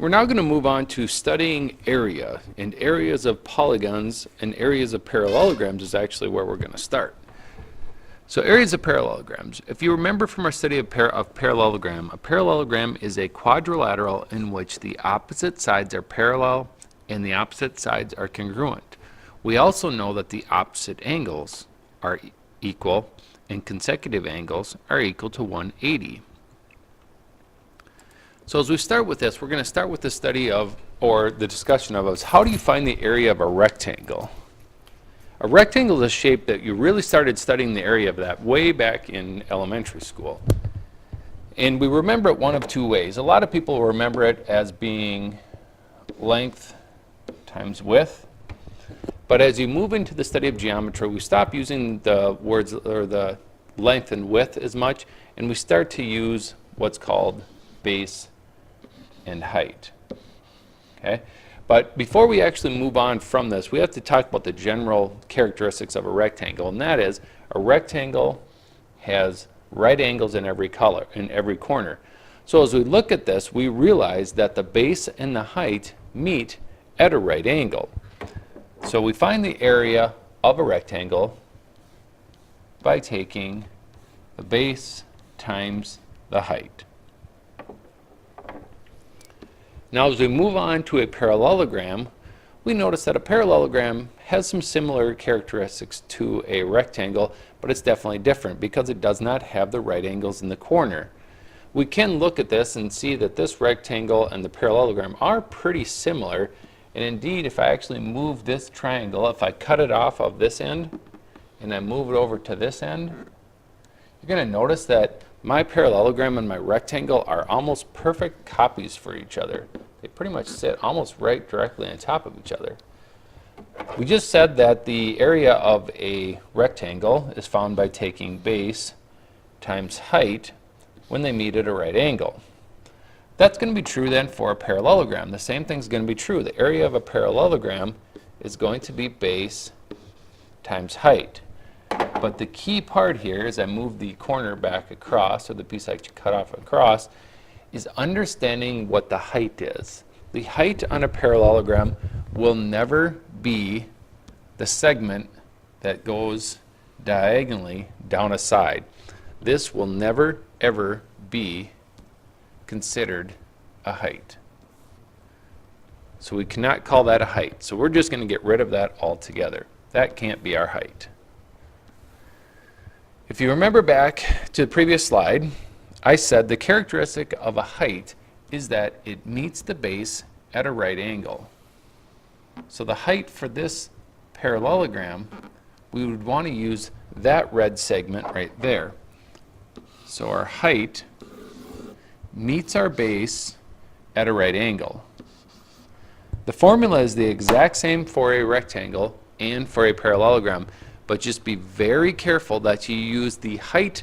We're now going to move on to studying area, and areas of polygons and areas of parallelograms is actually where we're going to start. So areas of parallelograms. If you remember from our study of parallelogram, a parallelogram is a quadrilateral in which the opposite sides are parallel and the opposite sides are congruent. We also know that the opposite angles are equal and consecutive angles are equal to 180. So as we start with this, we're going to start with the study of, or the discussion of, is how do you find the area of a rectangle? A rectangle is a shape that you really started studying the area of that way back in elementary school. And we remember it one of two ways. A lot of people remember it as being length times width. But as you move into the study of geometry, we stop using the words or the length and width as much, and we start to use what's called base and height. Okay? But before we actually move on from this, we have to talk about the general characteristics of a rectangle, and that is a rectangle has right angles in every color, in every corner. So as we look at this, we realize that the base and the height meet at a right angle. So we find the area of a rectangle by taking the base times the height. Now as we move on to a parallelogram, we notice that a parallelogram has some similar characteristics to a rectangle, but it's definitely different because it does not have the right angles in the corner. We can look at this and see that this rectangle and the parallelogram are pretty similar, and indeed if I actually move this triangle, if I cut it off of this end and I move it over to this end, you're going to notice that my parallelogram and my rectangle are almost perfect copies for each other. They pretty much sit almost right directly on top of each other. We just said that the area of a rectangle is found by taking base times height when they meet at a right angle. That's going to be true then for a parallelogram. The same thing is going to be true. The area of a parallelogram is going to be base times height. But the key part here, as I move the corner back across, or the piece I cut off across, is understanding what the height is. The height on a parallelogram will never be the segment that goes diagonally down a side. This will never, ever be considered a height. So we cannot call that a height. So we're just going to get rid of that altogether. That can't be our height. If you remember back to the previous slide, I said the characteristic of a height is that it meets the base at a right angle. So the height for this parallelogram, we would want to use that red segment right there. So our height meets our base at a right angle. The formula is the exact same for a rectangle and for a parallelogram, but just be very careful that you use the height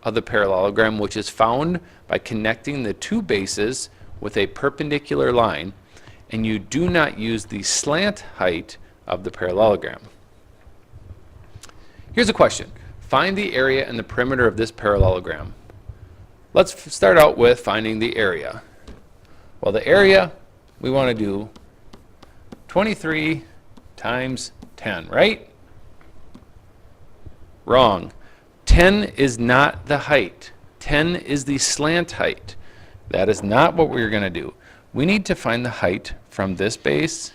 of the parallelogram, which is found by connecting the two bases with a perpendicular line, and you do not use the slant height of the parallelogram. Here's a question. Find the area and the perimeter of this parallelogram. Let's start out with finding the area. Well, the area, we want to do 23 times 10, right? Wrong. 10 is not the height. 10 is the slant height. That is not what we're going to do. We need to find the height from this base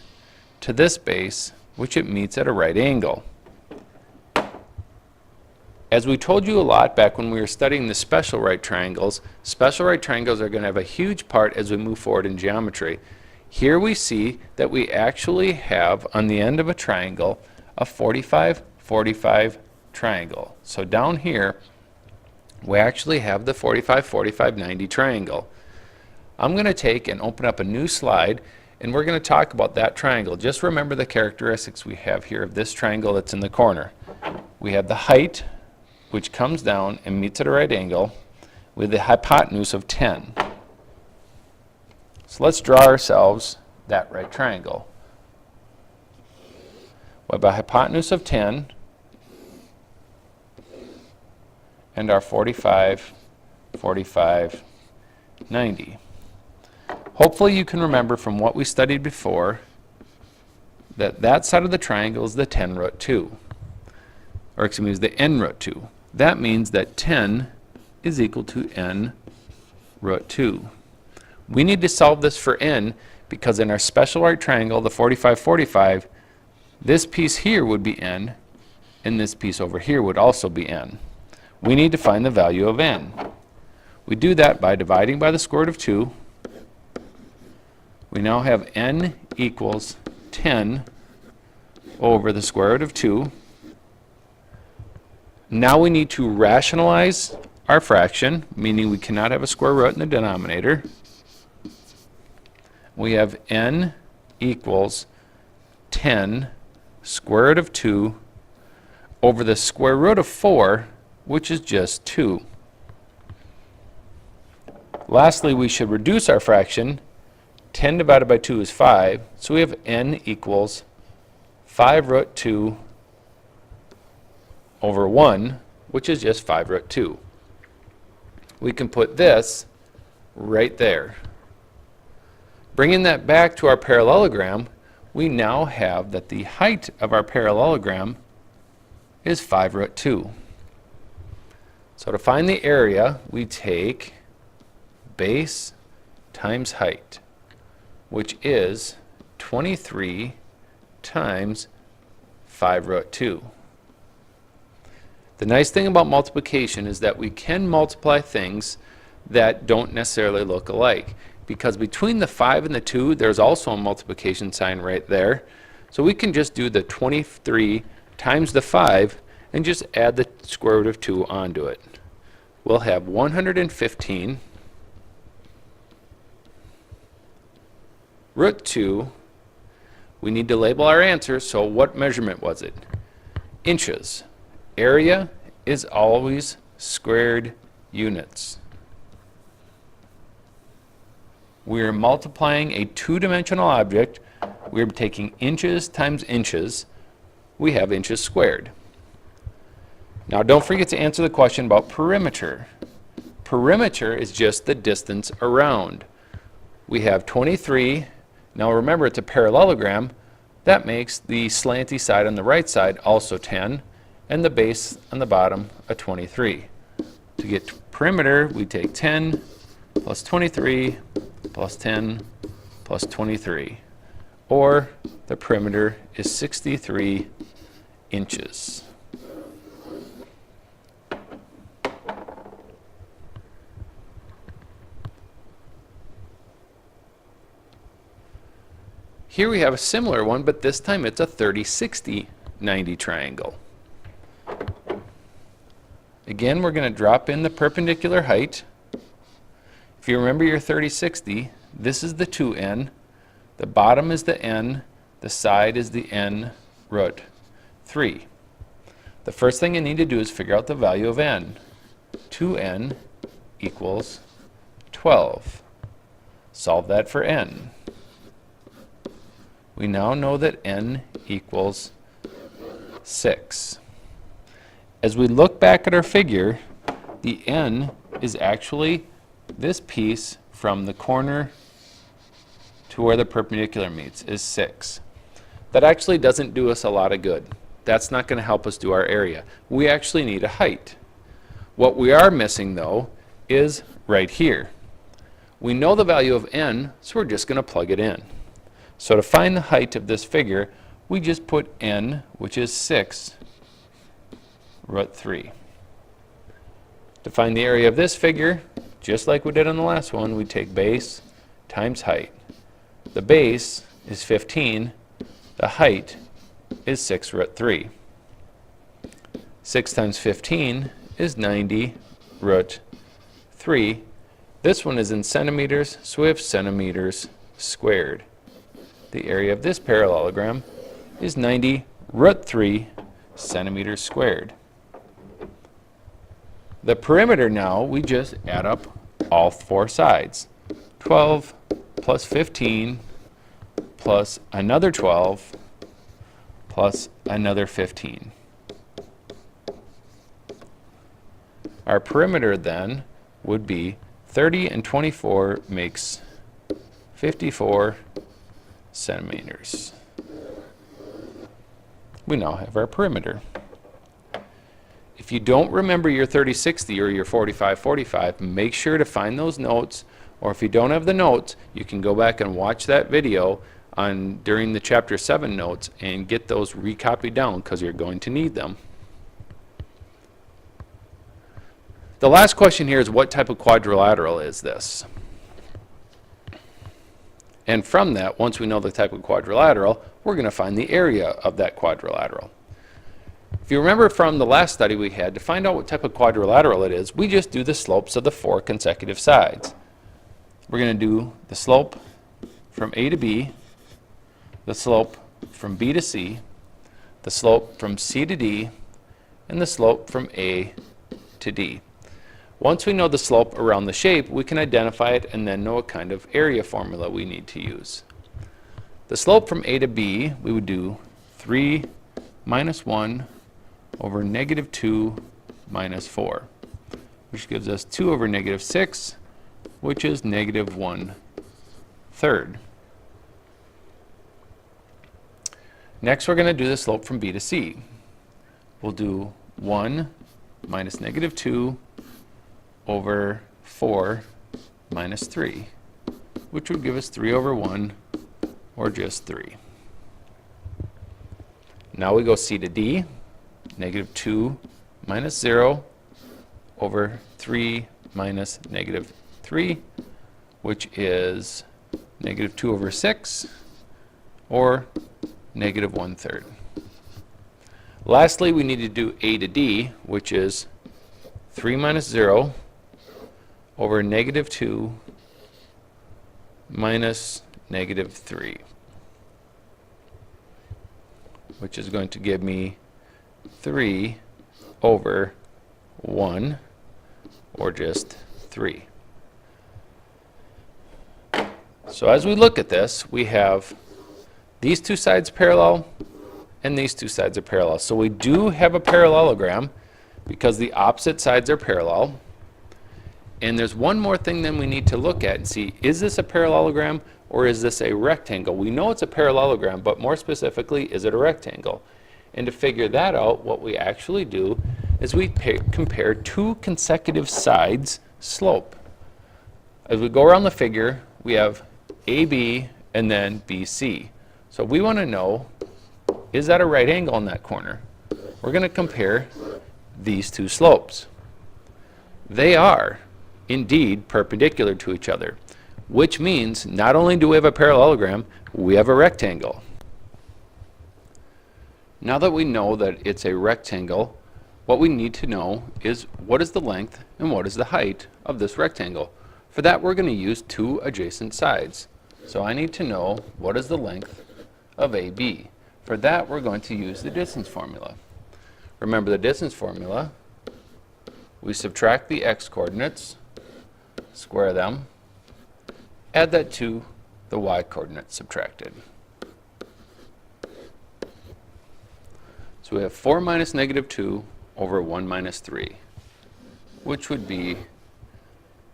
to this base, which it meets at a right angle. As we told you a lot back when we were studying the special right triangles are going to have a huge part as we move forward in geometry. Here we see that we actually have on the end of a triangle a 45-45 triangle. So down here we actually have the 45-45-90 triangle. I'm going to take and open up a new slide, and we're going to talk about that triangle. Just remember the characteristics we have here of this triangle that's in the corner. We have the height, which comes down and meets at a right angle, with the hypotenuse of 10. So let's draw ourselves that right triangle. We have a hypotenuse of 10 and our 45, 45, 90. Hopefully you can remember from what we studied before that that side of the triangle is the 10 root 2. Or excuse me, is the n root 2. That means that 10 is equal to n root 2. We need to solve this for n because in our special right triangle, the 45-45, this piece here would be n, and this piece over here would also be n. We need to find the value of n. We do that by dividing by the square root of 2. We now have n equals 10 over the square root of 2. Now we need to rationalize our fraction, meaning we cannot have a square root in the denominator. We have n equals 10 square root of 2 over the square root of 4, which is just 2. Lastly, we should reduce our fraction. 10 divided by 2 is 5, so we have n equals 5 root 2 over 1, which is just 5 root 2. We can put this right there. Bringing that back to our parallelogram, we now have that the height of our parallelogram is 5 root 2. So to find the area, we take base times height, which is 23 times 5 root 2. The nice thing about multiplication is that we can multiply things that don't necessarily look alike, because between the 5 and the 2 there's also a multiplication sign right there. So we can just do the 23 times the 5 and just add the square root of 2 onto it. We'll have 115 root 2. We need to label our answer, so what measurement was it? Inches. Area is always squared units. We're multiplying a two-dimensional object. We're taking inches times inches. We have inches squared. Now don't forget to answer the question about perimeter. Perimeter is just the distance around. We have 23. Now remember, it's a parallelogram. That makes the slanty side on the right side also 10, and the base on the bottom a 23. To get perimeter, we take 10 plus 23 plus 10 plus 23, or the perimeter is 63 inches. Here we have a similar one, but this time it's a 30, 60, 90 triangle. Again, we're going to drop in the perpendicular height. If you remember your 30, 60, this is the 2n, the bottom is the n, the side is the n root 3. The first thing you need to do is figure out the value of n. 2n equals 12. Solve that for n. We now know that n equals 6. As we look back at our figure, the n is actually this piece from the corner to where the perpendicular meets is 6. That actually doesn't do us a lot of good. That's not going to help us do our area. We actually need a height. What we are missing, though, is right here. We know the value of n, so we're just going to plug it in. So to find the height of this figure, we just put n, which is 6 root 3. To find the area of this figure, just like we did on the last one, we take base times height. The base is 15, the height is 6 root 3. 6 times 15 is 90 root 3. This one is in centimeters, so we have centimeters squared. The area of this parallelogram is 90 root 3 centimeters squared. The perimeter now, we just add up all four sides. 12 plus 15 plus another 12 plus another 15. Our perimeter then would be 30 and 24 makes 54 centimeters. We now have our perimeter. If you don't remember your 30-60 or your 45-45, make sure to find those notes, or if you don't have the notes, you can go back and watch that video during the Chapter 7 notes and get those recopied down because you're going to need them. The last question here is, what type of quadrilateral is this? And from that, once we know the type of quadrilateral, we're going to find the area of that quadrilateral. If you remember from the last study we had, to find out what type of quadrilateral it is, we just do the slopes of the 4 consecutive sides. We're going to do the slope from A to B, the slope from B to C, the slope from C to D, and the slope from A to D. Once we know the slope around the shape, we can identify it and then know what kind of area formula we need to use. The slope from A to B, we would do 3 minus 1 over negative 2 minus 4, which gives us 2 over negative 6, which is negative 1/3. Next, we're going to do the slope from B to C. We'll do 1 minus negative 2 over 4 minus 3, which would give us 3 over 1, or just 3. Now we go C to D, negative 2 minus 0 over 3 minus negative 3, which is negative 2 over 6, or negative 1/3. Lastly, we need to do A to D, which is 3 minus 0 over negative 2 minus negative 3, which is going to give me 3 over 1, or just 3. So as we look at this, we have these two sides parallel and these two sides are parallel. So we do have a parallelogram because the opposite sides are parallel. And there's one more thing then we need to look at and see, is this a parallelogram or is this a rectangle? We know it's a parallelogram, but more specifically, is it a rectangle? And to figure that out, what we actually do is we compare two consecutive sides' slope. As we go around the figure, we have AB and then BC. So we want to know, is that a right angle in that corner? We're going to compare these two slopes. They are indeed perpendicular to each other, which means not only do we have a parallelogram, we have a rectangle. Now that we know that it's a rectangle, what we need to know is what is the length and what is the height of this rectangle. For that, we're going to use two adjacent sides. So I need to know what is the length of AB. For that, we're going to use the distance formula. Remember the distance formula, we subtract the x coordinates, square them, add that to the y coordinates subtracted. So we have 4 minus negative 2 over 1 minus 3, which would be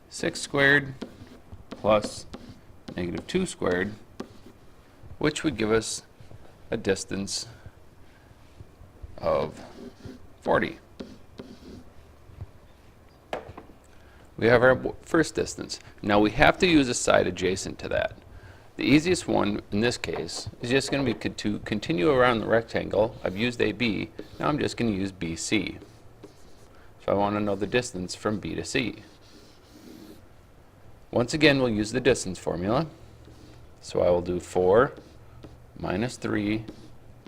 6 squared plus negative 2 squared, which would give us a distance of 40. We have our first distance. Now we have to use a side adjacent to that. The easiest one in this case is just going to be to continue around the rectangle. I've used AB. Now I'm just going to use BC. So I want to know the distance from B to C. Once again, we'll use the distance formula. So I will do 4 minus 3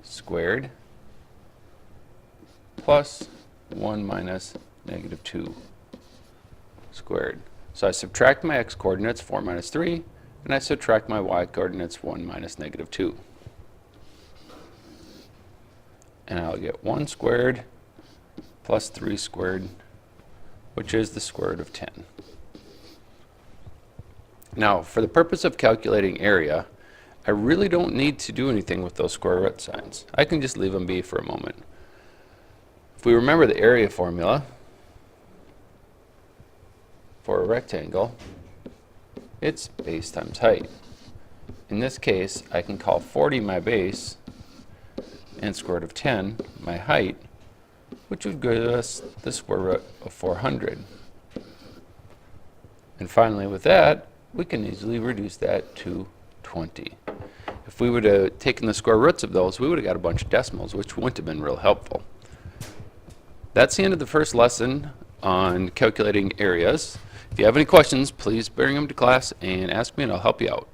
squared plus 1 minus negative 2 squared. So I subtract my x coordinates, 4 minus 3, and I subtract my y coordinates, 1 minus negative 2. And I'll get 1 squared plus 3 squared, which is the square root of 10. Now, for the purpose of calculating area, I really don't need to do anything with those square root signs. I can just leave them be for a moment. If we remember the area formula for a rectangle, it's base times height. in this case, I can call 40 my base and square root of 10 my height, which would give us the square root of 400. And finally, with that, we can easily reduce that to 20. If we would have taken the square roots of those, we would have got a bunch of decimals, which wouldn't have been real helpful. That's the end of the first lesson on calculating areas. If you have any questions, please bring them to class and ask me and I'll help you out.